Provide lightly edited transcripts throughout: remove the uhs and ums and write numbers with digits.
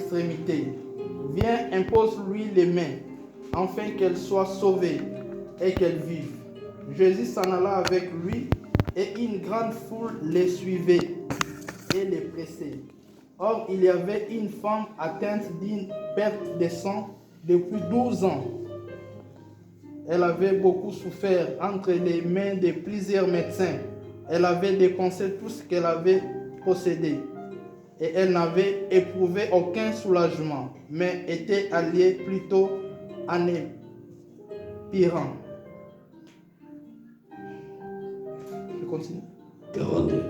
extrémité. Viens, impose-lui les mains, afin qu'elle soit sauvée et qu'elle vive. Jésus s'en alla avec lui, et une grande foule les suivait et les pressait. Or, il y avait une femme atteinte d'une perte de sang depuis 12 ans. Elle avait beaucoup souffert entre les mains de plusieurs médecins. Elle avait dépensé tout ce qu'elle avait possédé. Et elle n'avait éprouvé aucun soulagement, mais était alliée plutôt en empirant. Je continue. 42.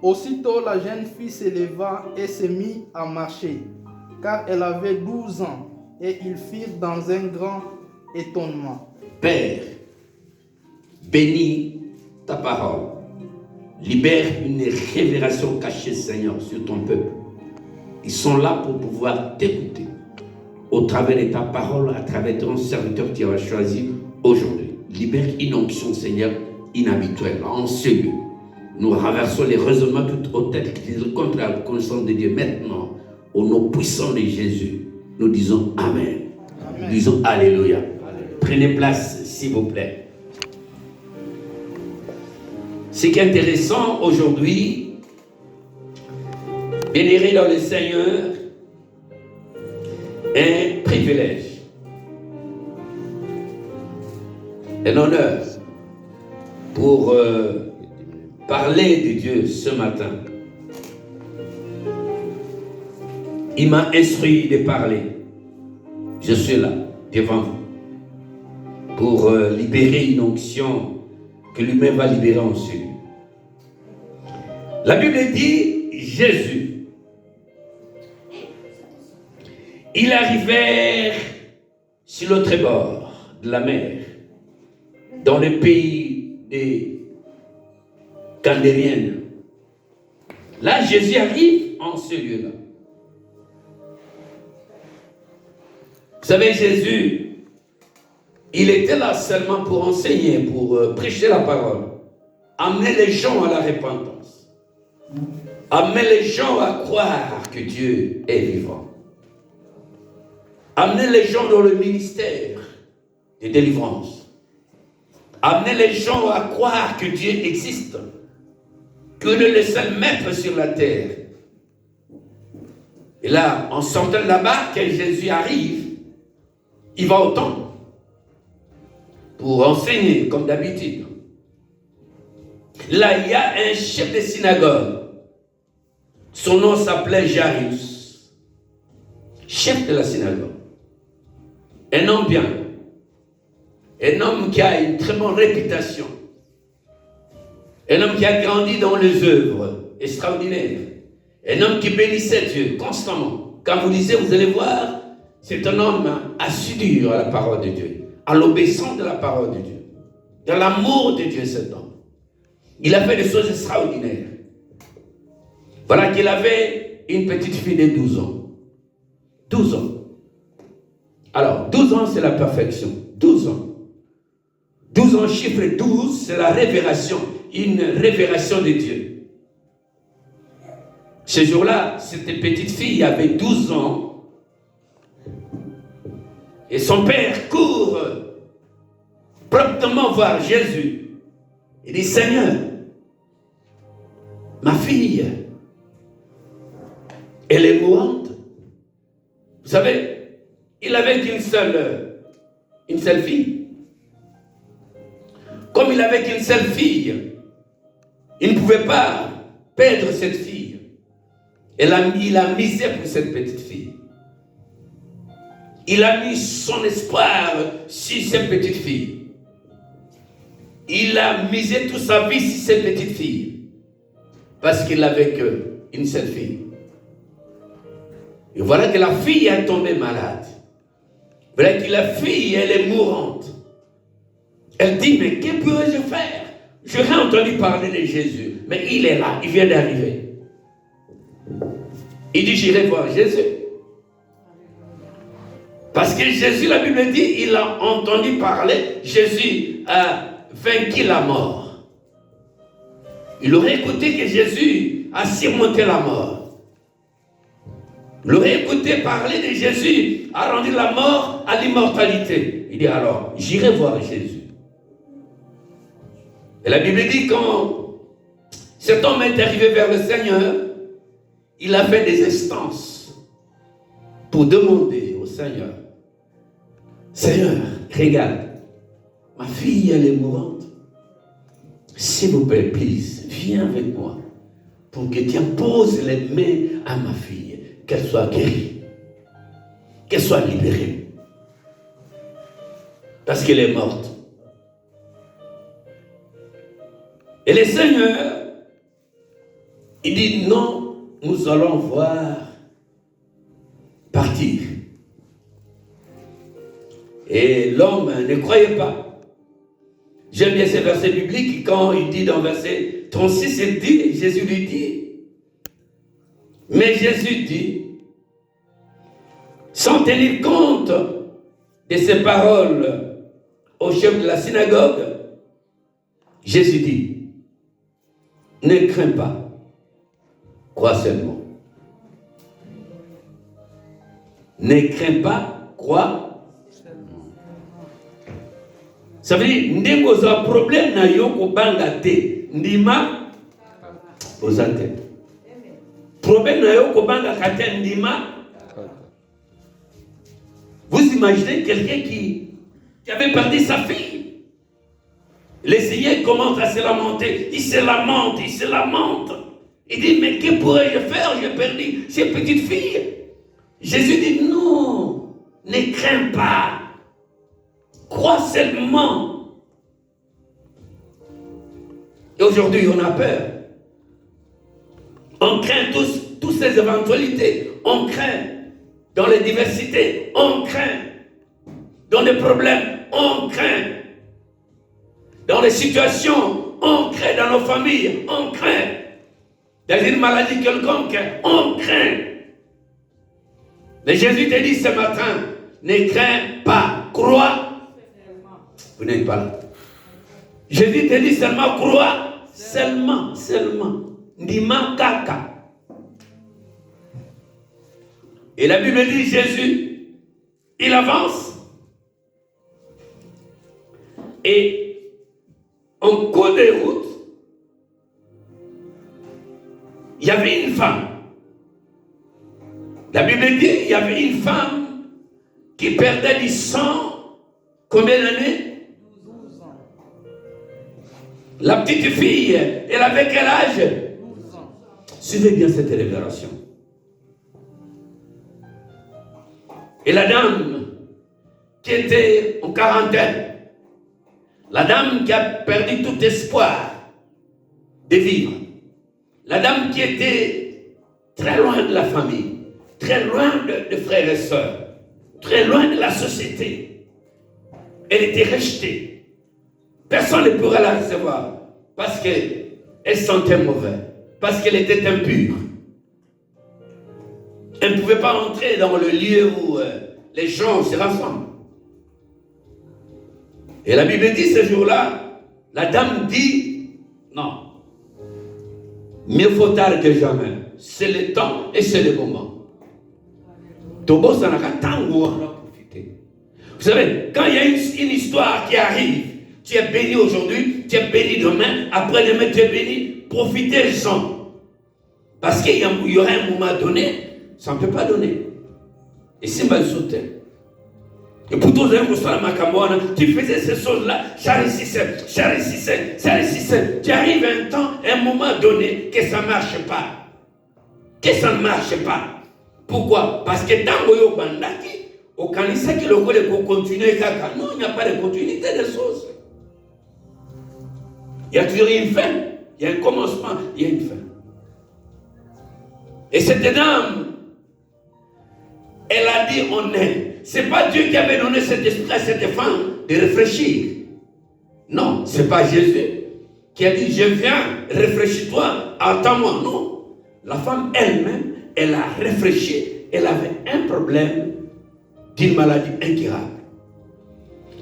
Aussitôt, la jeune fille s'éleva et se mit à marcher, car elle avait 12 ans, et ils firent dans un grand étonnement. Père, bénis ta parole. Libère une révélation cachée, Seigneur, sur ton peuple. Ils sont là pour pouvoir t'écouter. Au travers de ta parole, à travers ton serviteur que tu as choisi aujourd'hui. Libère une onction, Seigneur, inhabituelle, en ce lieu. Nous renversons les raisonnements toutes aux têtes qui disent contre la connaissance de Dieu. Maintenant, au nom puissant de Jésus, nous disons Amen. Nous disons Alléluia. Prenez place, s'il vous plaît. Ce qui est intéressant aujourd'hui, bénir dans le Seigneur, un privilège, un honneur pour parler de Dieu ce matin. Il m'a instruit de parler. Je suis là, devant vous, pour libérer une onction que lui-même va libérer ensuite. La Bible dit Jésus. Ils arrivèrent sur l'autre bord de la mer, dans le pays des Caldériennes. Là, Jésus arrive en ce lieu-là. Vous savez, Jésus, il était là seulement pour enseigner, pour prêcher la parole, amener les gens à la repentance, amener les gens à croire que Dieu est vivant, amener les gens dans le ministère de délivrance, amener les gens à croire que Dieu existe, que le seul maître sur la terre. Et là, en sortant de là-bas, quand Jésus arrive, il va au temple pour enseigner comme d'habitude. Là, il y a un chef de synagogue. Son nom s'appelait Jairus. Chef de la synagogue. Un homme bien. Un homme qui a une très bonne réputation. Un homme qui a grandi dans les œuvres extraordinaires. Un homme qui bénissait Dieu constamment. Quand vous lisez, vous allez voir, c'est un homme assidu à la parole de Dieu, à l'obéissance de la parole de Dieu, dans l'amour de Dieu, cet homme. Il a fait des choses extraordinaires. Voilà qu'il avait une petite fille de 12 ans. 12 ans. Alors, 12 ans, c'est la perfection. 12 ans. 12 ans, chiffre 12, c'est la révélation, une révélation de Dieu. Ce jour-là, cette petite fille avait 12 ans et son père court promptement voir Jésus. Il dit, Seigneur, ma fille, elle est mourante. Vous savez, il avait qu'une seule fille. Comme il avait qu'une seule fille, il ne pouvait pas perdre cette fille. Il a misé pour cette petite fille. Il a mis son espoir sur cette petite fille. Il a misé toute sa vie sur cette petite fille. Parce qu'il n'avait qu'une seule fille. Et voilà que la fille est tombée malade. Voilà que la fille, elle est mourante. Elle dit, mais que pourrais-je faire? J'aurais entendu parler de Jésus. Mais il est là, il vient d'arriver. Il dit, j'irai voir Jésus. Parce que Jésus, la Bible dit, il a entendu parler. Jésus a vaincu la mort. Il aurait écouté que Jésus a surmonté la mort. Il aurait écouté parler de Jésus, a rendu la mort à l'immortalité. Il dit alors, j'irai voir Jésus. Et la Bible dit quand cet homme est arrivé vers le Seigneur, il a fait des instances pour demander au Seigneur, Seigneur, regarde, ma fille elle est mourante. S'il vous plaît, please, viens avec moi pour que tu imposes les mains à ma fille, qu'elle soit guérie, qu'elle soit libérée. Parce qu'elle est morte. Et le Seigneur, il dit non, nous allons voir partir. Et l'homme ne croyait pas. J'aime bien ces versets bibliques quand il dit dans verset 36, il dit, Jésus lui dit, mais Jésus dit, sans tenir compte de ces paroles au chef de la synagogue, Jésus dit, ne crains pas, crois seulement. Ne crains pas, crois. Ça veut dire, ndenge un problème na yo kobanga te, ndima ozate. Problème na yo kobanga kate ndima. Vous imaginez quelqu'un qui avait perdu sa fille. Le Seigneur commence à se lamenter. Il se lamente, il se lamente. Il dit, mais que pourrais-je faire? J'ai perdu cette petite fille. Jésus dit, non, ne crains pas. Crois seulement. Et aujourd'hui, on a peur. On craint toutes ces éventualités. On craint dans les diversités. On craint dans les problèmes. On craint dans les situations. On craint dans nos familles. On craint dans une maladie quelconque. On craint. Mais Jésus te dit ce matin, ne crains pas. Crois. Vous n'êtes pas là. Jésus te dit seulement crois. Seulement. Ndima kaka. Et la Bible dit Jésus, il avance. Et en cours de route, il y avait une femme. La Bible dit il y avait une femme qui perdait du sang. Combien d'années? 12 ans. La petite fille, elle avait quel âge? 12 ans. Suivez bien cette révélation. Et la dame qui était en quarantaine, la dame qui a perdu tout espoir de vivre, la dame qui était très loin de la famille, très loin de frères et sœurs, très loin de la société, elle était rejetée. Personne ne pourrait la recevoir parce qu'elle sentait mauvais, parce qu'elle était impure. Elle ne pouvait pas entrer dans le lieu où les gens se rassemblent. Et la Bible dit ce jour-là, la dame dit, non, mieux faut tard que jamais. C'est le temps et c'est le moment. Tobo sanaka tango on a profité. Vous savez, quand il y a une histoire qui arrive, tu es béni aujourd'hui, tu es béni demain, après-demain tu es béni, profitez-en. Parce qu'il y aura un moment donné, ça ne peut pas donner. Et c'est mal sauté. Et pour tous les tu faisais ces choses-là, charississais. Tu arrives à un temps, à un moment donné, que ça ne marche pas. Que ça ne marche pas. Pourquoi? Parce que dans le bandaki, au Kanisa qui le voulait continuer, non, il n'y a pas de continuité des choses. Il y a toujours une fin. Il y a un commencement, il y a une fin. Et cette dame, elle a dit en elle, ce n'est pas Dieu qui avait donné cet esprit à cette femme de réfléchir. Non, ce n'est pas Jésus qui a dit, je viens, réfléchis-toi, attends-moi. Non, la femme elle-même, elle a réfléchi, elle avait un problème d'une maladie incurable.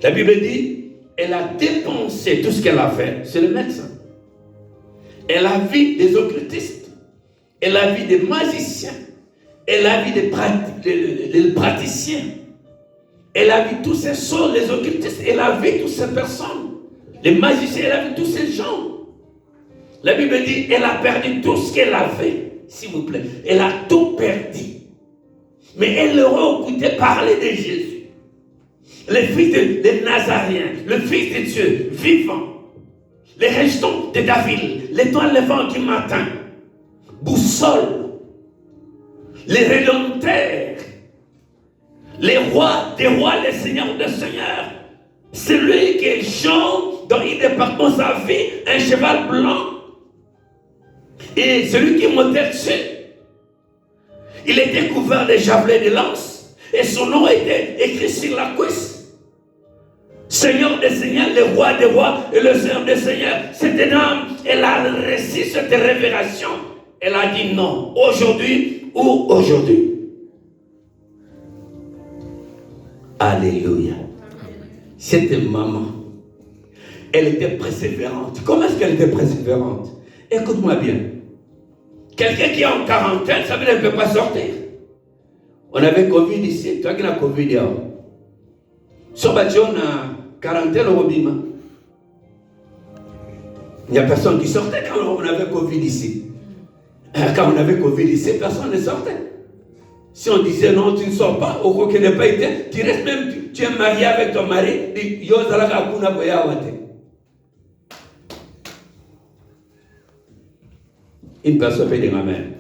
La Bible dit, elle a dépensé tout ce qu'elle a fait, c'est le médecin. Elle a vu des occultistes. Elle a vu des magiciens. Elle a vu des praticiens. Elle a vu tous ces sorts, les occultistes. Elle a vu toutes ces personnes. Les magiciens, elle a vu tous ces gens. La Bible dit, elle a perdu tout ce qu'elle avait. S'il vous plaît. Elle a tout perdu. Mais elle leur a écouté parler de Jésus. Le fils de Nazaréen, le fils de Dieu, vivant. Les restants de David, l'étoile levant du matin. Boussole. Les rédempteurs. Les rois des rois, les seigneurs des seigneurs. Celui qui Jean, dont il département sa vie, un cheval blanc. Et celui qui montait dessus, il était couvert de javelets de lance. Et son nom était écrit sur la cuisse. Seigneur des seigneurs, le roi des rois et le seigneur des seigneurs. Cette dame, elle a reçu cette révélation. Elle a dit non, aujourd'hui ou aujourd'hui. Alléluia. Cette maman, elle était persévérante. Comment est-ce qu'elle était persévérante? Écoute-moi bien. Quelqu'un qui est en quarantaine, ça veut dire qu'elle ne peut pas sortir. On avait Covid ici, toi qui as Covid dehors. Sur on a quarantaine au Robima. Il n'y a personne qui sortait quand on avait Covid ici. Quand on avait Covid ici, personne ne sortait. Si on disait non, tu ne sors pas, au coquet n'est pas été, tu restes même, tu es marié avec ton mari, une personne peut dire Amen.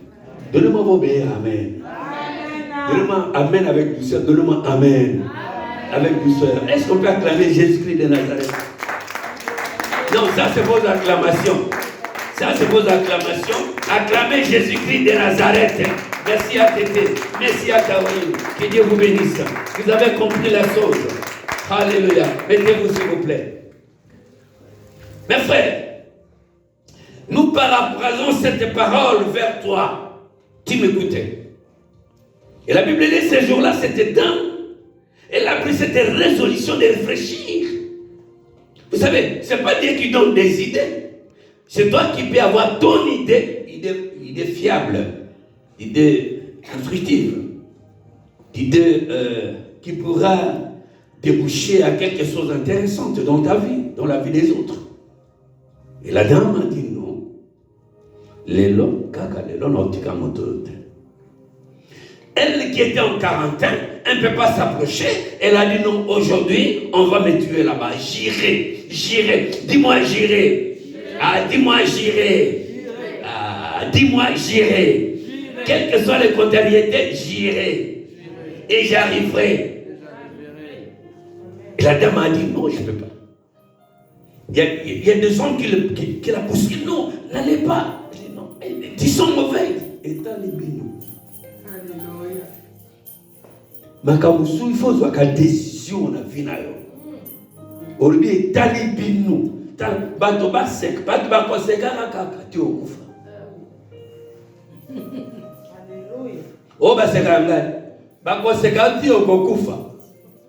Donnez-moi vos meilleurs Amen. Donnez-moi Amen avec douceur. Donnez-moi Amen avec douceur. Est-ce qu'on peut acclamer Jésus-Christ de Nazareth? Non, ça c'est vos acclamations. Ça c'est vos acclamations. Acclamez Jésus-Christ de Nazareth. Merci à Tété. Merci à Kaoui. Que Dieu vous bénisse. Vous avez compris la chose. Alléluia. Mettez-vous s'il vous plaît. Mes frères, nous paraphrasons cette parole vers toi qui m'écoutais. Et la Bible dit ces jours-là, cette dame, elle a pris cette résolution de réfléchir. Vous savez, ce n'est pas Dieu qui donne des idées. C'est toi qui peux avoir ton idée fiable, idée instructive, idée qui pourra déboucher à quelque chose d'intéressant dans ta vie, dans la vie des autres. Et la dame a dit non. Elle qui était en quarantaine, elle ne peut pas s'approcher. Elle a dit non, aujourd'hui, on va me tuer là-bas. J'irai. Dis-moi, j'irai. Ah, dis-moi, j'irai. Ah, dis-moi, j'irai. Quelles que soient les contrariétés, j'irai. Et j'arriverai. Et la dame a dit non, je ne peux pas. Il y a des hommes qui la poussent. Non, n'allez pas. Ils sont mauvais. Et dans les binous. Alléluia. Makamusu, il faut avoir une décision dans la vie. Aujourd'hui, dans les binous. Bato ba sek. Bato ba koseka na kaka. Tu okufa. Alléluia. Oh, ba seka ngani. Ba koseka tu okufa.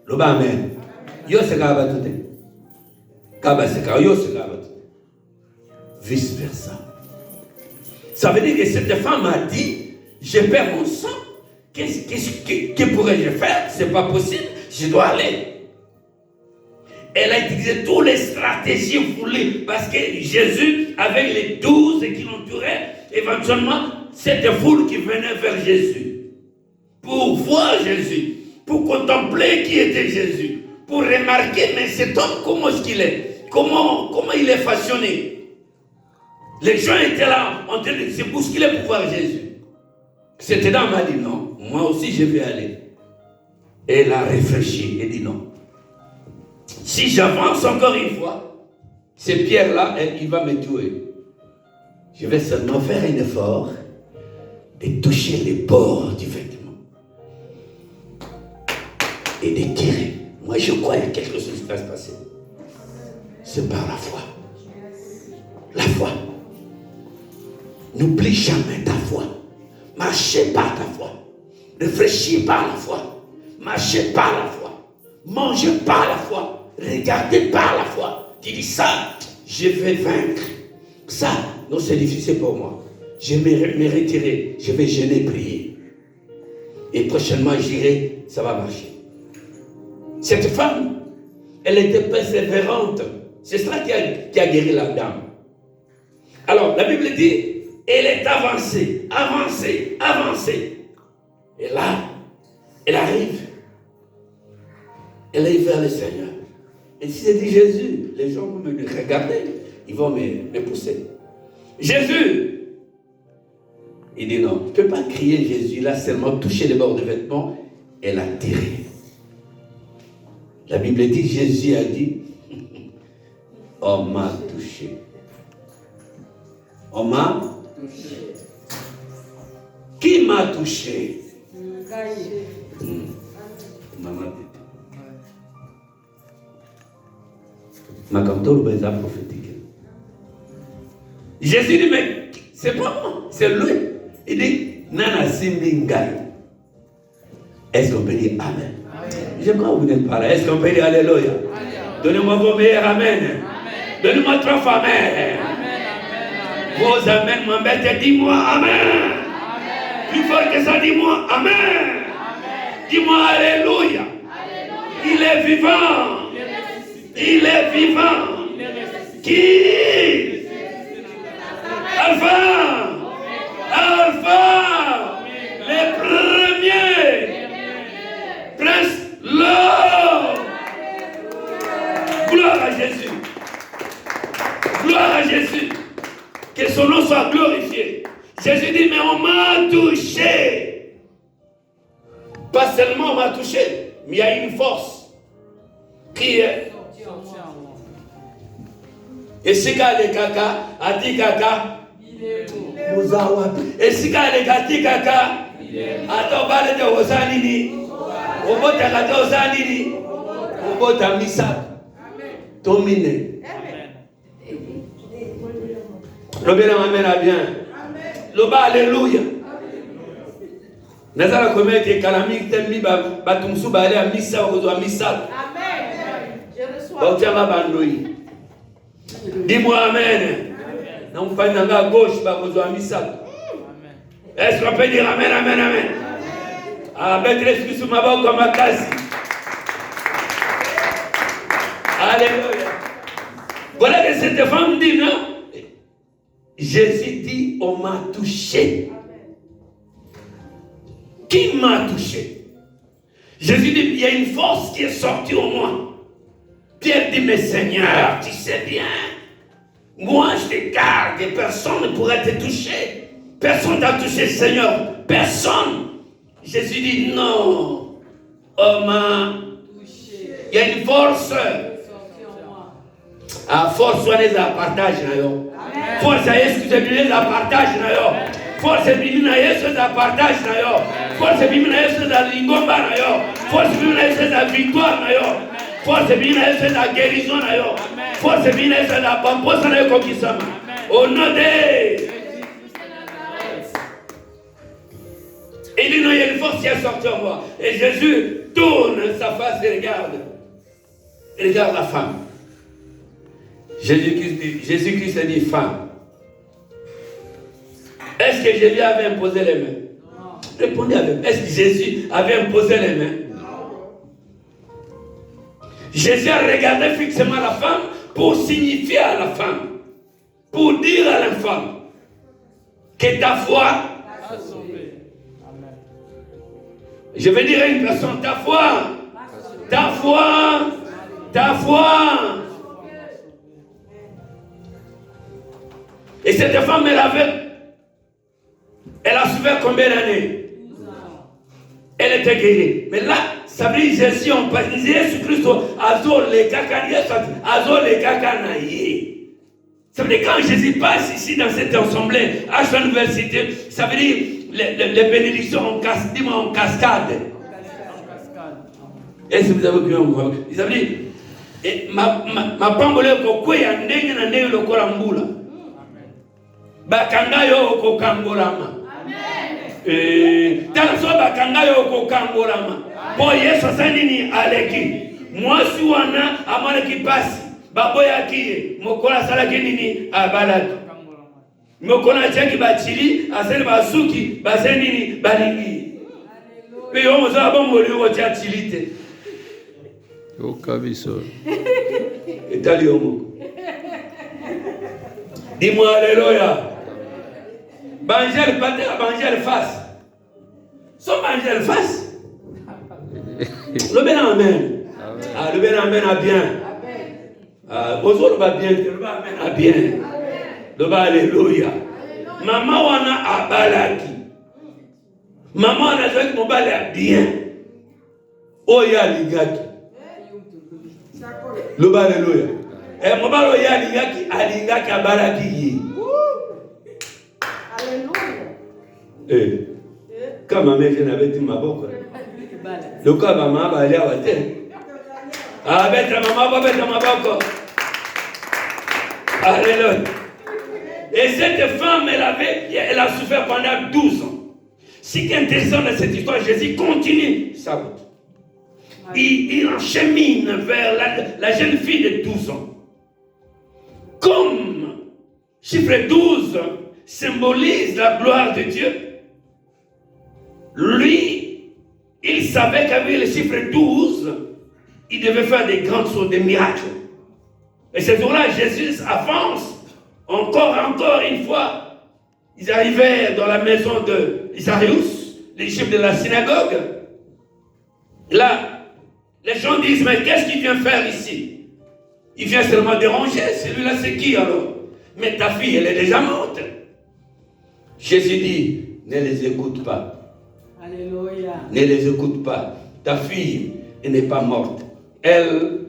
Loba amen. Yo seka ba tout. Kaba seka yo seka ba tout. Vice versa. Ça veut dire que cette femme a dit, je perds mon sang. Que pourrais-je faire? Ce n'est pas possible, je dois aller. Elle a utilisé toutes les stratégies voulues parce que Jésus, avec les 12 qui l'entouraient, éventuellement, cette foule qui venait vers Jésus. Pour voir Jésus, pour contempler qui était Jésus, pour remarquer, mais cet homme, comment est-ce qu'il est? Comment il est façonné? Les gens étaient là en train de se bousculer pour voir Jésus. Cette dame a dit non, moi aussi je vais aller. Et elle a réfléchi et dit non. Si j'avance encore une fois, ce Pierre-là, il va me tuer. Je vais seulement faire un effort de toucher les bords du vêtement. Et de tirer. Moi je crois qu'il y a quelque chose qui va se passer. C'est par la foi. La foi. N'oublie jamais ta foi. Marchez par ta foi. Réfléchis par la foi. Marchez par la foi. Mangez par la foi. Regardez par la foi. Tu dis ça, je vais vaincre. Ça, non, c'est difficile pour moi. Je vais me retirer, je vais jeûner, prier. Et prochainement, j'irai, ça va marcher. Cette femme, elle était persévérante. C'est cela qui a guéri la dame. Alors, la Bible dit, elle est avancée. Et là, elle arrive. Elle est vers le Seigneur. Et si je dis Jésus, les gens vont me regarder. Ils vont me pousser. Jésus! Il dit non, tu ne peux pas crier Jésus. Il a seulement touché les bords de vêtements. Elle a tiré. La Bible dit, Jésus a dit, on m'a touché. On m'a touché. Qui m'a touché? Maman. Ma cantor beza prophétique. Jésus dit, mais c'est pas moi, c'est lui. Il dit, Nana Simbingai. Est-ce qu'on peut dire Amen? Je crois que vous n'êtes pas là. Est-ce qu'on peut dire Alléluia? Donnez-moi vos meilleurs Amen. Donnez-moi 3 fois Amen. Vos Amen m'embêtent. Dis-moi Amen. Plus fort que ça, dis-moi Amen. Dis-moi Alléluia. Il est vivant. Il est vivant. Qui? Alpha. Alpha. Les premiers. Prince l'homme. Gloire à Jésus. Gloire à Jésus. Que son nom soit glorifié. Jésus dit, mais on m'a touché. Pas seulement on m'a touché, mais il y a une force qui est. Et si le kaka, a dit kaka, et si le kati kaka, attends, parle de Osanini, Obota kata Osanini, Obota Misa, Tomine. Le bien amène bien. Le bas, alléluia. Nazara comme que Kalamik Tembi Batumsu Bale à Missa ou à Missa. Amen. Je reçois. Dis-moi Amen. Non, pas à gauche, à Missa. Est-ce qu'on peut dire Amen, Amen, Amen? Ah, ben, excuse sur ma boque comme ma case. Alléluia. Voilà que cette femme dit, non? Jésus dit, on m'a touché. Qui m'a touché? Jésus dit, il y a une force qui est sortie au moi. Pierre dit, mais Seigneur, tu sais bien, moi je te garde, personne ne pourrait te toucher. Personne t'a touché, Seigneur. Personne. Jésus dit, non, on m'a touché. Il y a une force. Ah, force, soit les partage. Force, excusez-moi, les partage. Force bimina Yesu za partage na yo. Force bimina Yesu za lingomba na yo. Force bimina Yesu za victoire na yo. Force bimina Yesu za guérison na yo. Force bimina Yesu za pamposa na yo kokisama. Au nom de il dit non, il y a une force qui est sortie en moi. Et Jésus tourne sa face et regarde. Il regarde la femme. Jésus-Christ a dit femme. Est-ce que Jésus avait imposé les mains? Non. Répondez avec moi. Est-ce que Jésus avait imposé les mains? Non. Jésus a regardé fixement la femme pour signifier à la femme, pour dire à la femme que ta foi a sauvé. Amen. Je vais dire à une personne, ta foi, ta foi, ta foi. Et cette femme, elle a souffert combien d'années? 12 ans. Elle était guérie. Mais là, ça veut dire Jésus, on parle de Jésus-Christ, Azol les kakanaïe. Ça veut dire quand Jésus passe ici dans cette assemblée, à son université, ça veut dire les bénédictions en cascade. Est-ce que vous avez compris? Ça veut dire, ma pambole kokwe ya ndenge na ndenge lokola mbula. Bakanga yo kokangolama. Tanso bakanga yo kokangolama. Po Yesu sanini aleki. Mwasi wana amaleki pasi. Baboya kiye. Mokola salaki nini abalaki. mokona chaki bachili asene basuki basenini balingi pe yo moza bon molio ko chachilite Au kabiso. etali yomo dis-moi alléluia bangel pater bangel face son bangel face le ben amen ah le ben amen a bien ah ozolo ba bien le ba amen a bien le ba alléluia maman wana abalaki maman wana zoki mobali a bien oya ligaki le ba alléluia et mobali oya ligaki alingaki abalaki yi alléluia kama mimi n'avais dit maboko le cas maman ba aller à terre ah bête maman ba bête maboko alléluia. Et cette femme, elle a souffert pendant 12 ans. Ce qui est intéressant dans cette histoire, Jésus continue sa route. Il enchemine vers la jeune fille de 12 ans. Comme chiffre 12 symbolise la gloire de Dieu, lui, il savait qu'avec le chiffre 12, il devait faire des grandes choses, des miracles. Et ce jour-là, Jésus avance. Encore une fois, ils arrivèrent dans la maison de Isarius, les chefs de la synagogue. Là, les gens disent, mais qu'est-ce qu'il vient faire ici? Il vient seulement déranger, celui-là c'est qui alors? Mais ta fille, elle est déjà morte. Jésus dit, ne les écoute pas. Alléluia. Ne les écoute pas. Ta fille, elle n'est pas morte. Elle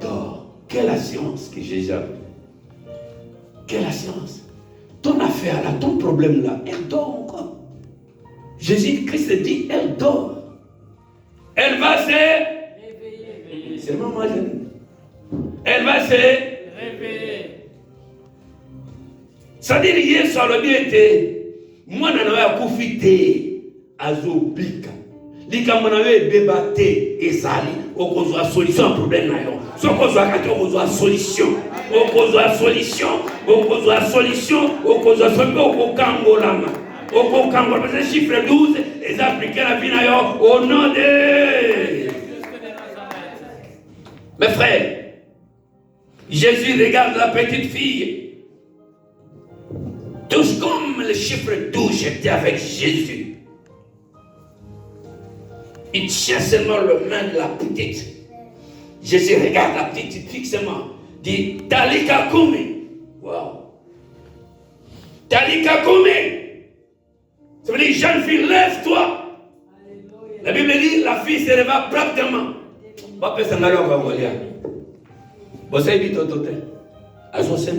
dort. Quelle assurance que Jésus a. Quelle assurance. Ton affaire là, ton problème là, elle dort encore. Jésus-Christ dit, elle dort. Elle va se réveiller. C'est maman, elle va se réveiller. Ça dit, hier, ça le bien été. Moi, je n'ai pas fait azobika. Lika manawe bebate ezali okozwa solution problème na yo. Sokozwa kati okozwa solution. Okozwa solution, okozwa solution, okozwa solution okokangolama. Okokangola parce que chiffre 12 est appliqué à la vie na yo au nom de mes frères. Jésus regarde la petite fille. Tous comme le chiffre 12 était avec Jésus. Il tient seulement le main de la petite. Jésus regarde la petite fixement. Dit Talika Kumi. Wow. Talika Kumi. Ça veut dire, jeune fille, lève-toi. La Bible dit, la fille se leva promptement. Pas que ça n'a pas à voir. Vous savez, vite au total. À son sein.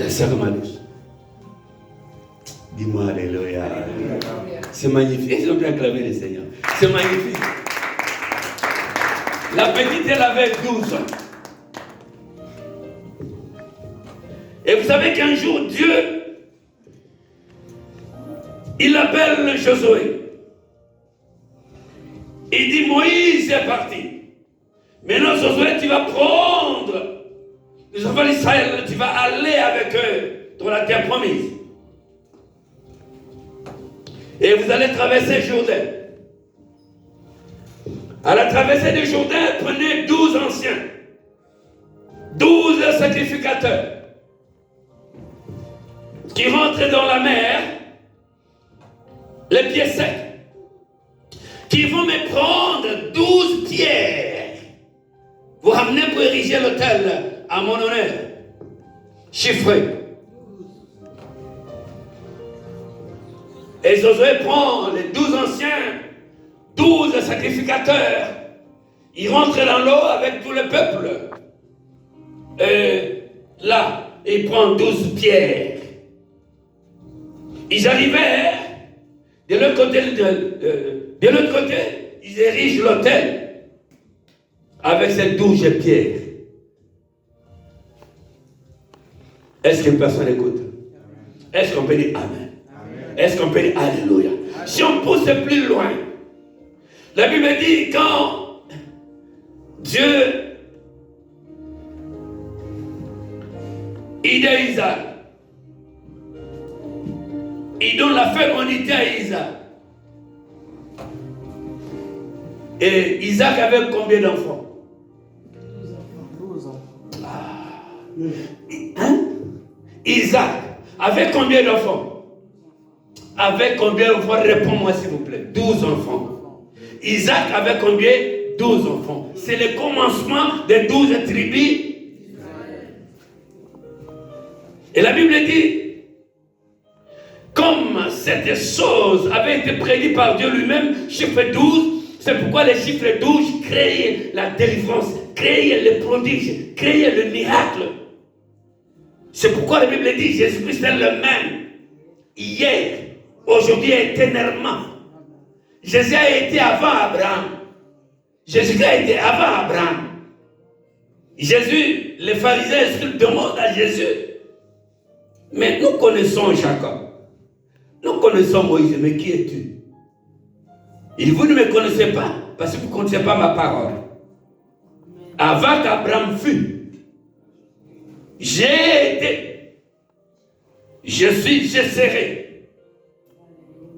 C'est comme Alus. Dis-moi, alléluia. C'est magnifique. Ils ont bien acclamé le Seigneur. C'est magnifique. La petite, elle avait 12 ans. Et vous savez qu'un jour, Dieu, il appelle Josué. Il dit, Moïse est parti. Maintenant, Josué, tu vas prendre les enfants d'Israël, tu vas aller avec eux dans la terre promise. Et vous allez traverser Jourdain. À la traversée du Jourdain, prenez 12 anciens, 12 sacrificateurs qui rentrent dans la mer, les pieds secs, qui vont me prendre 12 pierres. Vous ramenez pour ériger l'autel à mon honneur, chiffré. Et Josué prend les 12 anciens, 12 sacrificateurs. Ils rentrent dans l'eau avec tout le peuple. Et là, il prend 12 pierres. Ils arrivèrent de l'autre côté, de l'autre côté, ils érigent l'autel avec ces 12 pierres. Est-ce qu'une personne écoute? Est-ce qu'on peut dire Amen? Est-ce qu'on peut dire Alléluia? Si on pousse plus loin, la Bible dit quand Dieu, il dit à Isaac, Il donne la fécondité à Isaac. Et Isaac avait combien d'enfants? 12 ans. Hein? Isaac avait combien d'enfants? Avec combien d'enfants? Réponds-moi s'il vous plaît. 12 enfants. Isaac avait combien? 12 enfants. C'est le commencement des 12 tribus. Et la Bible dit, comme cette chose avait été prédite par Dieu lui-même, chiffre 12, c'est pourquoi les chiffres 12 créaient la délivrance, créaient le prodige, créaient le miracle. C'est pourquoi la Bible dit, Jésus-Christ est le même, hier, aujourd'hui et éternellement. Jésus a été avant Abraham. Jésus-Christ a été avant Abraham. Jésus, les pharisiens demandent à Jésus, mais nous connaissons Jacob. Nous connaissons Moïse, mais qui es-tu? Et vous ne me connaissez pas, parce que vous ne connaissez pas ma parole. Avant qu'Abraham fût, j'ai été, je serai.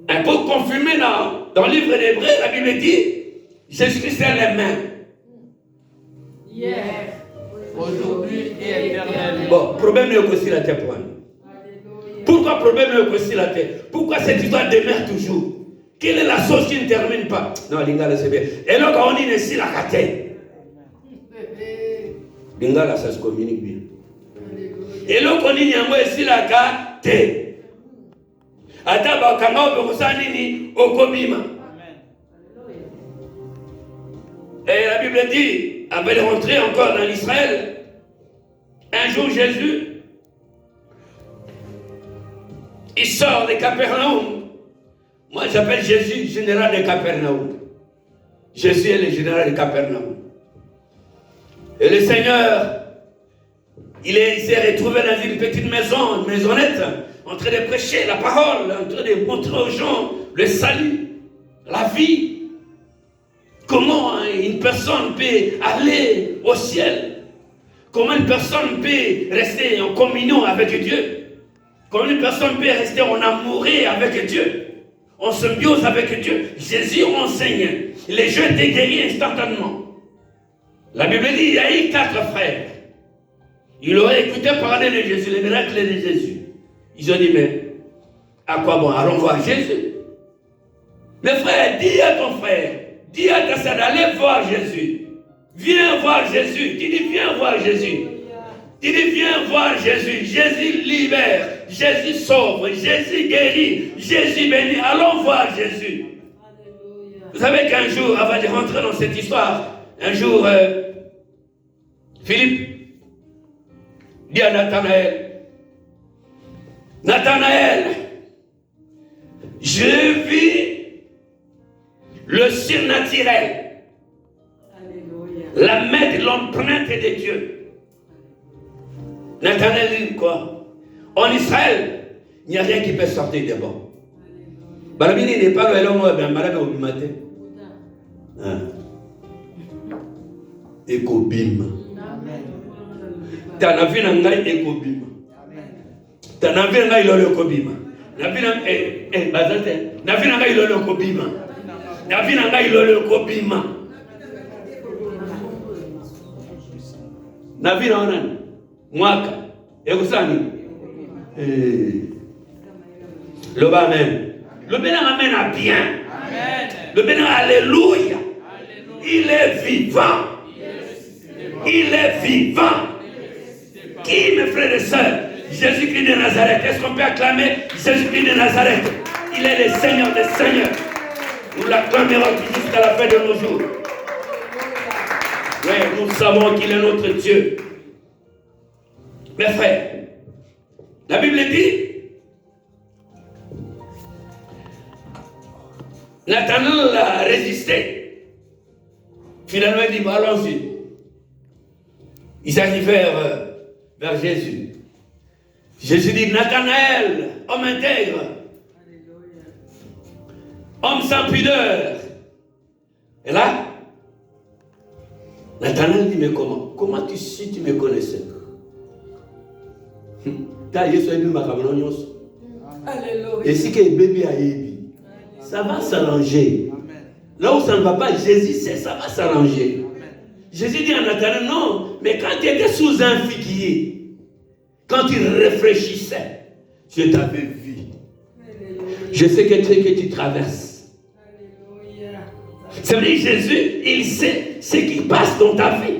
Un peu confirmé dans le livre d'Hébreux, la Bible dit, Jésus-Christ est le même. Hier, aujourd'hui et éternellement. Bon, problème est aussi la terre pour nous. Pourquoi problème est aussi la terre? Pourquoi cette histoire demeure toujours? Quelle est la sauce qui ne termine pas? Non, l'ingala c'est bien. Et là, quand on dit ici la catène, l'ingala ça se communique bien. Et là, quand on dit ici la catène, Ataba kanga obekosani ni okobima. Et la Bible dit, avant de rentrer encore dans l'Israël, un jour Jésus, il sort de Capernaum. Moi j'appelle Jésus général de Capernaum. Jésus est le général de Capernaum. Et le Seigneur, il s'est retrouvé dans une petite maison, une maisonnette, en train de prêcher la parole, en train de montrer aux gens le salut, la vie. Comment une personne peut aller au ciel? Comment une personne peut rester en communion avec Dieu? Comment une personne peut rester en amour avec Dieu? En symbiose avec Dieu? Jésus enseigne. Les gens étaient guéris instantanément. La Bible dit il y a eu 4 frères. Ils auraient écouté parler de Jésus, les miracles de Jésus. Ils ont dit, mais à quoi bon? Allons voir Jésus. Mais frère, dis à ton frère, dis à ta sœur d'aller voir Jésus. Viens voir Jésus. Tu dis, viens voir Jésus. Tu dis, viens voir Jésus. Jésus libère. Jésus sauve. Jésus guérit. Jésus bénit. Allons voir Jésus. Vous savez qu'un jour, avant de rentrer dans cette histoire, un jour, Philippe dit à Nathanaël, Nathanaël, je vis le surnaturel. Alléluia. La main de l'empreinte de Dieu. Nathanaël dit quoi? En Israël, il n'y a rien qui peut sortir de bon. Balabini n'est pas le long, mais malade au matin. Ekobim. T'as vu un gars ekobim. T'as vu un gars il a le kobima. T'as vu un bazate. T'as vu un gars il a le kobima. T'as vu un gars il a le kobima. T'as vu un gars mwaka. Ekusani. Le bas même. Le bénin amène à bien. Amen. Le bénin alléluia. Il est vivant. Il est vivant. Qui, mes frères et sœurs? Jésus-Christ de Nazareth. Est-ce qu'on peut acclamer Jésus-Christ de Nazareth? Il est le Seigneur des Seigneurs. Nous l'acclamerons jusqu'à la fin de nos jours. Oui, nous savons qu'il est notre Dieu. Mes frères, la Bible dit, Nathanaël a résisté. Finalement, il dit, bah, allons-y. Ils arrivent vers Jésus. Jésus dit, Nathanaël, homme intègre, homme sans pudeur. Et là, Nathanaël dit, mais comment? Comment tu sais tu me connaissais? Et si que bébé a ébi, ça va s'arranger. Là où ça ne va pas, Jésus sait, ça va s'arranger. Jésus dit à Nathanaël, non, mais quand tu étais sous un figuier, quand il réfléchissait, je t'avais vu. Je sais que tu traverses. C'est vrai, Jésus, il sait ce qui passe dans ta vie.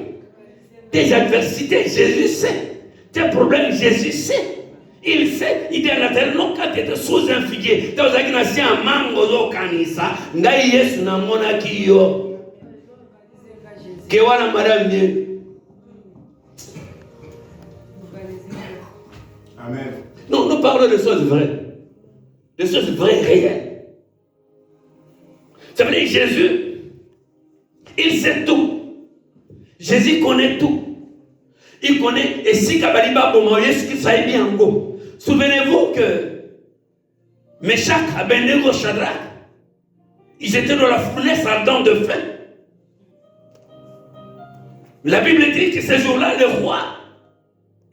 Tes adversités, Jésus sait. Tes problèmes, Jésus sait. Il sait, il dit à Nathanaël, non, quand tu étais sous un figuier, tu as dit un mango do kanisa, ngai Yesu na mona kiyo. Kewana madame bien. Amen. Non, nous parlons de choses vraies. Des choses vraies, réelles. Ça veut dire Jésus, il sait tout. Jésus connaît tout. Il connaît, et si Kabaliba Bomoye, ce qu'il savait bien en go. Souvenez-vous que Meshach, Abednego, Shadrach, ils étaient dans la fournaise ardente de feu. La Bible dit que ces jours-là, le roi,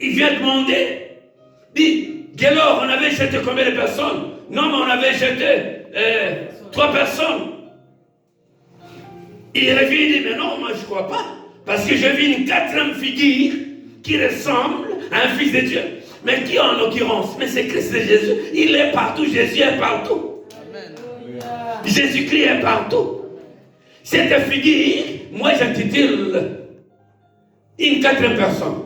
il vient demander, dit, Gélor, on avait jeté combien de personnes? Non, mais on avait jeté 3 personnes. Il revient et dit, mais non, moi je ne crois pas. Parce que j'ai vu une 4e figure qui ressemble à un fils de Dieu. Mais qui en l'occurrence? Mais c'est Christ Jésus. Il est partout, Jésus est partout. Jésus-Christ est partout. Cette figure, moi j'intitule une 4e personne.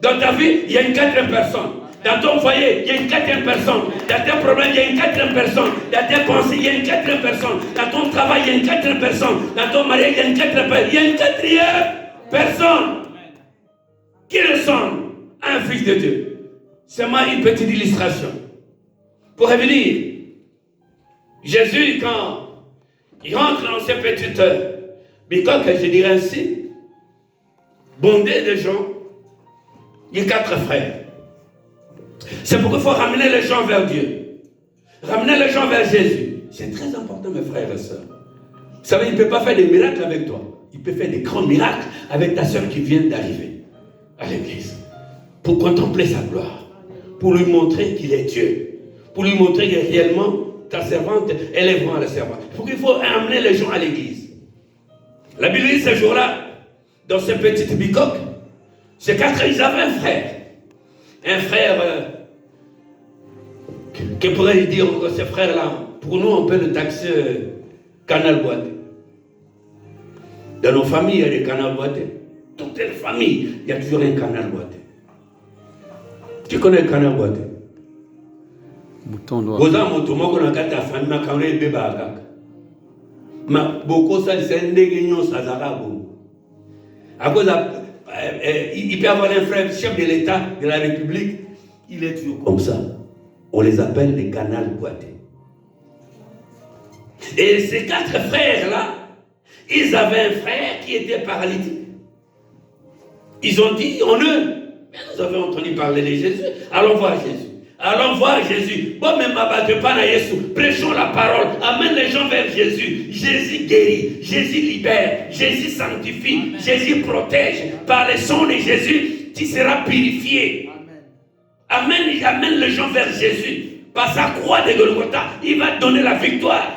Dans ta vie, il y a une 4e personne. Dans ton foyer, il y a une 4e personne. Dans tes problèmes, il y a une 4e personne. Dans tes pensées, il y a une 4e personne. Dans ton travail, il y a une 4e personne. Dans ton mariage, il y a une 4e personne. Il y a une 4e personne qui ressemble à un fils de Dieu. C'est moi une petite illustration. Pour revenir, Jésus, quand il rentre dans ces petites bicoques, je dirais ainsi, bondées de gens, il y a 4 frères. C'est pourquoi il faut ramener les gens vers Dieu. Ramener les gens vers Jésus. C'est très important, mes frères et sœurs. Vous savez, il ne peut pas faire des miracles avec toi. Il peut faire des grands miracles avec ta sœur qui vient d'arriver à l'église. Pour contempler sa gloire. Pour lui montrer qu'il est Dieu. Pour lui montrer que réellement, ta servante, elle est vraiment la servante. Pourquoi il faut amener les gens à l'église. La Bible dit ce jour-là, dans ces petites bicoques, ces 4, ils avaient un frère. Un frère, que pourrait-je dire que ce frère-là, pour nous, on peut le taxer canal boité. Dans nos familles, il y a des canals boités. Toutes les familles, il y a toujours un canal boité. Tu connais le canal boité? Bouton noir. Il peut y avoir un frère, chef de l'État, de la République, il est toujours comme ça. On les appelle les canals boités. Et ces 4 frères-là, ils avaient un frère qui était paralytique. Ils ont dit en eux, mais nous avons entendu parler de Jésus, allons voir Jésus. Allons voir Jésus. Bon, mais m'abattez pas à Jésus. Prêchons la parole. Amène les gens vers Jésus. Jésus guérit. Jésus libère. Jésus sanctifie. Amen. Jésus protège. Par le sang de Jésus, tu seras purifié. Amen. Amène les gens vers Jésus. Par sa croix de Golgotha, il va te donner la victoire.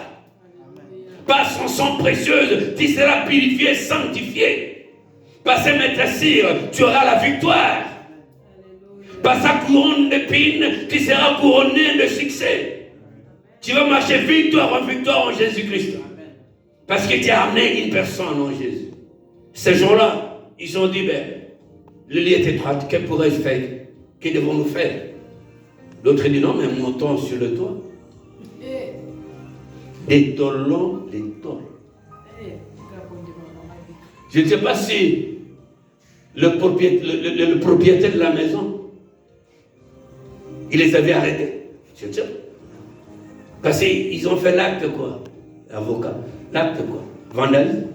Par son sang précieux, tu seras purifié, sanctifié. Par ses maîtresses, tu auras la victoire. Par sa couronne d'épines, tu seras couronné de succès. Tu vas marcher victoire en victoire en Jésus-Christ. Parce que tu as amené une personne en Jésus. Ces gens-là, ils ont dit, ben, le lit est étroit, que pourrais-je faire? Que devons-nous faire? L'autre dit, non, mais montons sur le toit. Détolons les tôles. Je ne sais pas si le propriétaire de la maison, il les avait arrêtés. Je ne sais pas. Parce qu'ils ont fait l'acte quoi? Avocat. L'acte quoi? Vandalisme.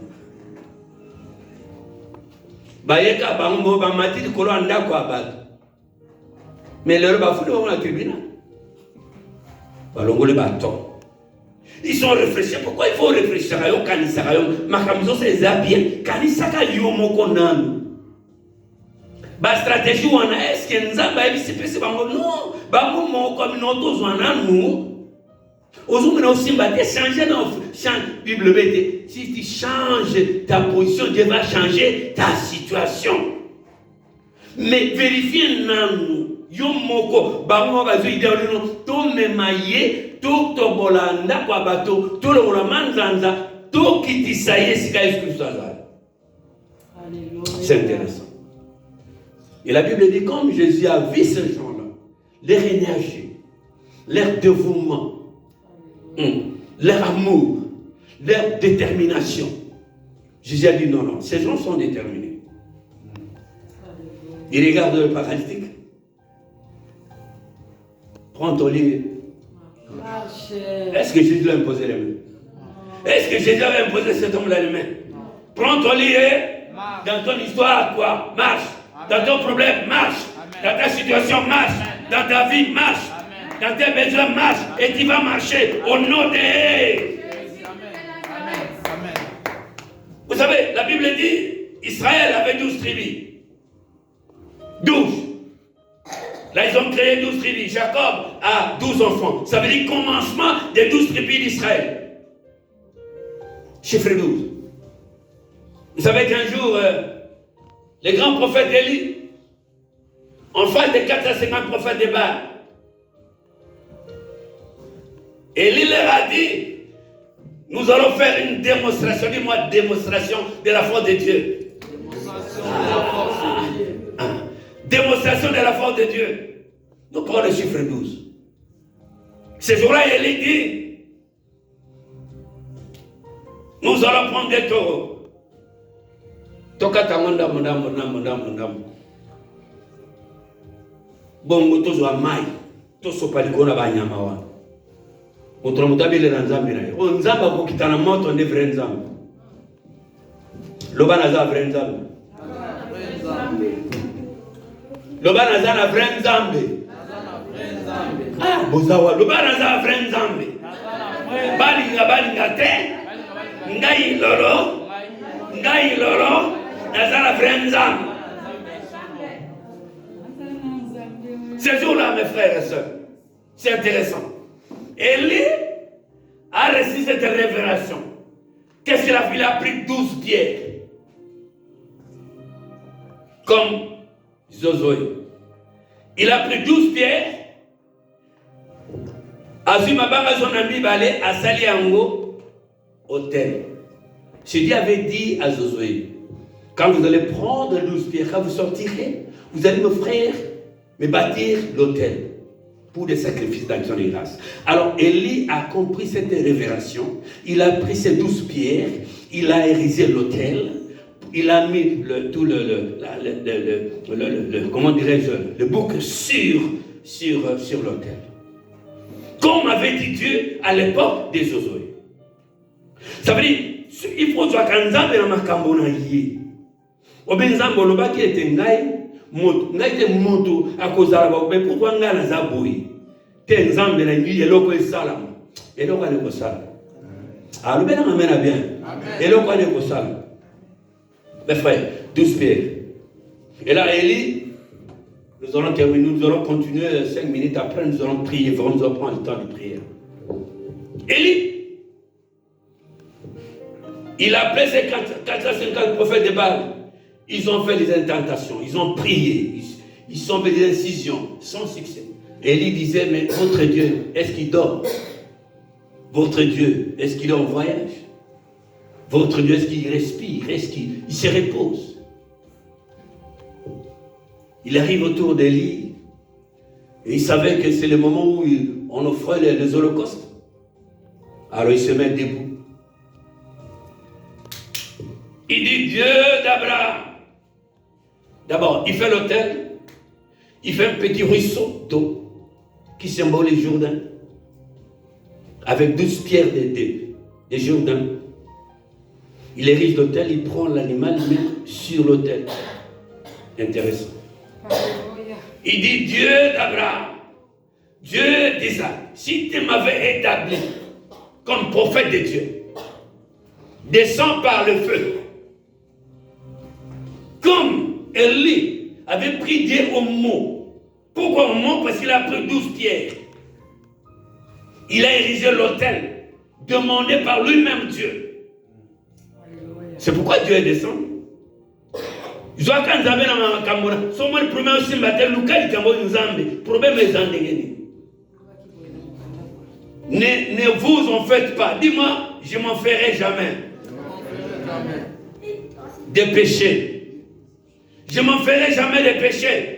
Mais leur bafou devant le tribunal. Ils sont réfléchis. Pourquoi il faut réfléchir? Ma camisole c'est bien. Kanisaka yomo konanu. Ba stratégie on a est-ce que nzamba ebisipesi bango non bango mo communauté ozwana nous ozumina osimba te changer dans change Bible bete si tu changes ta position Dieu va changer ta situation mais vérifiez nous yo moko bango bazo idéal non to memaye to tobolanda kwa bato to lola manzanza to kitisaye sika Yesu Christ azali. C'est intéressant. Et la Bible dit comme Jésus a vu ces gens-là, leur énergie, leur dévouement, leur amour, leur détermination. Jésus a dit non, ces gens sont déterminés. Il regarde le paralytique. Prends ton lit. Est-ce que Jésus lui a imposé les mains? Est-ce que Jésus avait imposé cet homme-là les mains? Prends ton lit et dans ton histoire, quoi? Marche. Dans ton problème, marche. Dans ta situation, marche. Dans ta vie, marche. Dans tes besoins, marche. Et tu vas marcher au nom de... Vous savez, la Bible dit, Israël avait 12 tribus. 12. Là, ils ont créé 12 tribus. Jacob a 12 enfants. Ça veut dire commencement des 12 tribus d'Israël. Chiffre 12. Vous savez qu'un jour, les grands prophètes Élie, en face des 450 prophètes de Baal, Élie leur a dit, nous allons faire une démonstration, dis-moi démonstration de la force de Dieu. Démonstration de la force de Dieu. Nous prenons le chiffre 12. Ce jour-là, Élie dit, nous allons prendre des taureaux. Tokata monda. Bongo tozo amai. Toso palikona banyama wa. Otra mutabile na nzambe na yo. Nzamba ko kitana moto ne vrai nzambe. Loba na za vrai nzambe. Loba na za na vrai nzambe. Ah, bozawa loba na za vrai nzambe. Bali ngate. Ngai lolo. Nazara vrai nzambe. Ce jour-là, mes frères et sœurs, c'est intéressant. Élie a reçu cette révélation. Qu'est-ce qu'il a fait? Il a pris 12 pierres. Comme Zozoé. Il a pris 12 pierres. Azuma Banga son ami balé à Saliango, hôtel. Jésus avait dit à Zozoé, quand vous allez prendre 12 pierres, quand vous sortirez, vous allez, mes frères, me bâtir l'autel pour des sacrifices d'action de grâce. Alors Élie a compris cette révélation. Il a pris ces 12 pierres, il a érigé l'autel, il a mis comment dirais-je, le bouc sur l'autel. Comme avait dit Dieu à l'époque des Josué. Ça veut dire, il faut que Nzambe na makambo na ye. Obenzambo lobaki ete ngai te moto akozala ba mais pourquoi nga na zaboyi te Nzambe na ngi eloko esala eloko ale kosala. Ah le bien amena bien. Eloko ale kosala. Mes frères, 12 pierres. Et là Élie, nous allons terminer, nous allons continuer 5 minutes après, nous allons prier, nous allons prendre le temps de prière. Élie, il a appelé ces 450 prophètes de Baal. Ils ont fait des incantations, ils ont prié, ils ont fait des incisions, sans succès. Élie disait, mais votre Dieu, est-ce qu'il dort? Votre Dieu, est-ce qu'il est en voyage? Votre Dieu, est-ce qu'il respire? Est-ce qu'il se repose? Il arrive autour d'Élie, et il savait que c'est le moment où on offrait les holocaustes. Alors il se met debout. Il dit Dieu d'Abraham. D'abord, il fait l'autel, il fait un petit ruisseau d'eau qui symbolise Jourdain, avec 12 pierres de Jourdain. Il érige l'autel, il prend l'animal, il met sur l'autel. Intéressant. Il dit Dieu d'Abraham, Dieu d'Isaac, si tu m'avais établi comme prophète de Dieu, descends par le feu. Comme Élie avait pris Dieu au mot. Pourquoi au mot? Parce qu'il a pris 12 pierres. Il a érigé l'autel, demandé par lui-même Dieu. C'est pourquoi Dieu est descendu. Le ne vous en faites pas. Dis-moi, je m'en ferai jamais. Des péchés. Je m'en ferai jamais des péchés.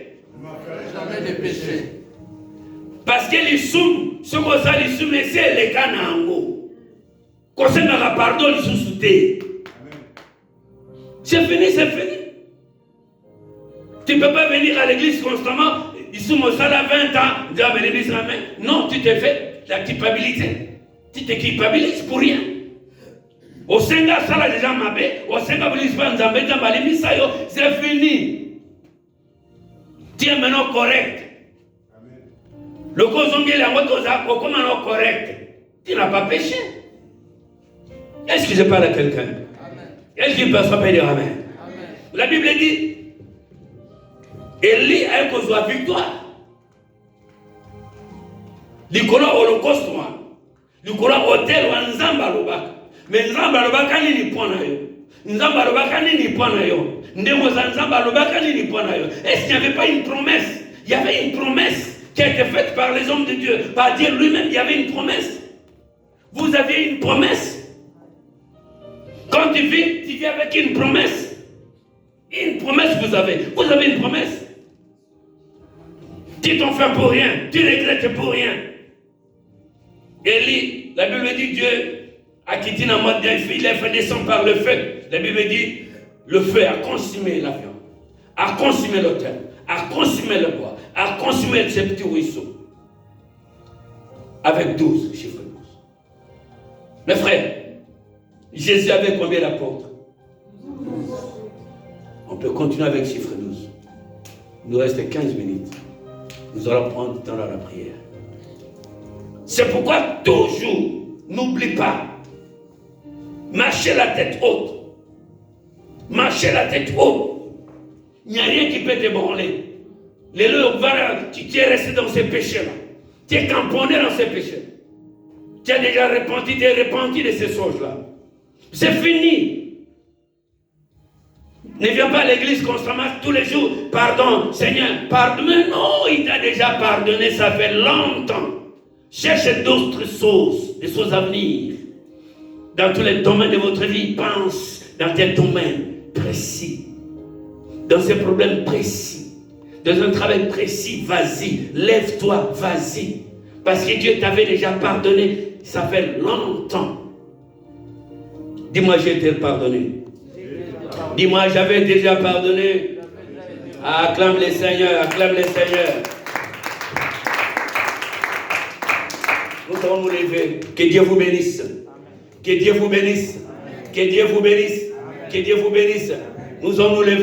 Parce que les soum, ce qu'on ça les soum, c'est les canangos. Quand c'est dans pardon, ils sont sautés. C'est fini, c'est fini. Tu ne peux pas venir à l'église constamment. Ils sont au salle à 20 ans. Dire à l'église, non, tu t'es fait la culpabilité. Tu te culpabilises pour rien. Au Senga, ça l'a déjà mabé. Au Senga, c'est fini. Tu es maintenant correct. Le cozongue, la moto, comment maintenant correct. Tu n'as pas péché. Est-ce que je parle à quelqu'un? Est-ce qu'il peut se dire amen? La Bible dit, Élie a eu la victoire. L'icône holocauste, l'icône hôtel, Nzamba Lobaka. Mais Nzamba Lobaka ni point na yo. Nzamba Lobaka ni point na yo. Ndemo Nzamba Lobaka ni point na yo. Est-ce qu'il n'y avait pas une promesse? Il y avait une promesse qui a été faite par les hommes de Dieu. Par Dieu lui-même, il y avait une promesse. Vous aviez une promesse. Quand tu vis avec une promesse. Une promesse vous avez. Vous avez une promesse. Tu t'en fais pour rien. Tu regrettes pour rien. Élie, la Bible dit Dieu a quitté la mode d'un feu. Il a fait descendre par le feu. La Bible dit le feu a consumé la viande. A consumé l'autel. A consumé le bois. A consumé ce petit ruisseau. Avec 12, chiffre 12. Mes frères, Jésus avait combien d'apôtres? On peut continuer avec chiffre 12. Il nous reste 15 minutes. Nous allons prendre du temps dans la prière. C'est pourquoi toujours, n'oublie pas, marchez la tête haute. Marchez la tête haute. Il n'y a rien qui peut te branler. Tu es resté dans ces péchés-là. Tu es camponné dans ces péchés. Tu as déjà repenti de ces choses-là. C'est fini. Ne viens pas à l'église constamment tous les jours. Pardon, Seigneur, pardonne. Non, il t'a déjà pardonné, ça fait longtemps. Cherchez d'autres choses, des choses à venir. Dans tous les domaines de votre vie, pense dans tes domaines précis. Dans ces problèmes précis. Dans un travail précis, vas-y. Lève-toi, vas-y. Parce que Dieu t'avait déjà pardonné, ça fait longtemps. Dis-moi, j'ai été pardonné. Dis-moi, j'avais déjà pardonné. Acclame les Seigneurs, acclame les Seigneurs. Nous allons nous lever. Que Dieu vous bénisse. Que Dieu vous bénisse. Que Dieu vous bénisse. Que Dieu vous bénisse. Nous allons nous lever.